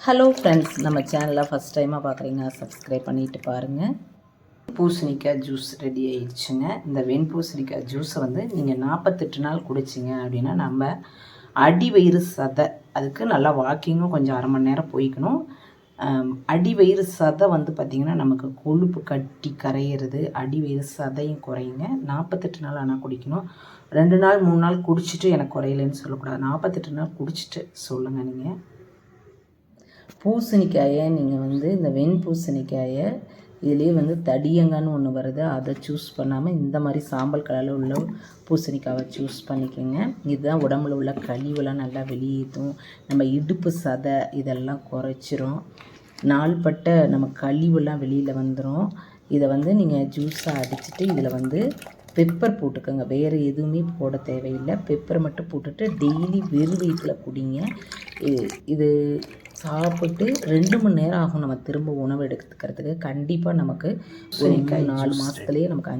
Hello friends, நம்ம சேனலை first டைமாக பார்க்குறீங்க, சப்ஸ்கிரைப் பண்ணிவிட்டு பாருங்கள். பூசணிக்காய் ஜூஸ் ரெடி ஆயிடுச்சுங்க. இந்த வெண்பூசணிக்காய் ஜூஸை வந்து நீங்கள் 48 நாள் குடிச்சிங்க அப்படின்னா நம்ம அடிவயிறு சதை, அதுக்கு நல்லா வாக்கிங்கும் கொஞ்சம் அரை மணி நேரம் போய்க்கணும். அடிவயிறு சதை வந்து பார்த்திங்கன்னா நமக்கு கொழுப்பு கட்டி கரையிறது, அடிவயிறு சதையும் குறையுங்க. 48 நாள் ஆனால் குடிக்கணும். 2 நாள் 3 நாள் குடிச்சிட்டு எனக்கு குறையலன்னு சொல்லக்கூடாது. 48 நாள் குடிச்சிட்டு சொல்லுங்கள். நீங்கள் பூசணிக்காயை நீங்கள் வந்து இந்த வெண்பூசணிக்காயை இதுலேயே வந்து தடியங்கன்னு ஒன்று வருது, அதை சூஸ் பண்ணாமல் இந்த மாதிரி சாம்பல் கலரில் உள்ள பூசணிக்காவை சூஸ் பண்ணிக்கோங்க. இதுதான் உடம்புல உள்ள கழிவெல்லாம் நல்லா வெளியேற்றும், நம்ம இடுப்பு சதை இதெல்லாம் குறைச்சிரும், நாள்பட்ட நம்ம கழிவெல்லாம் வெளியில் வந்துடும். இதை வந்து நீங்கள் ஜூஸாக அடிச்சுட்டு இதில் வந்து பெப்பர் போட்டுக்கோங்க. வேறு எதுவுமே போட தேவையில்லை. பெப்பரை மட்டும் போட்டுட்டு டெய்லி வெறும் வயிற்றில் குடிங்க. இது சாப்பிட்டு 2 மணி நேரம் ஆகும் நம்ம திரும்ப உணவு எடுத்துக்கிறதுக்கு. கண்டிப்பாக நமக்கு ஒரு 4 மாதத்துலேயே நமக்கு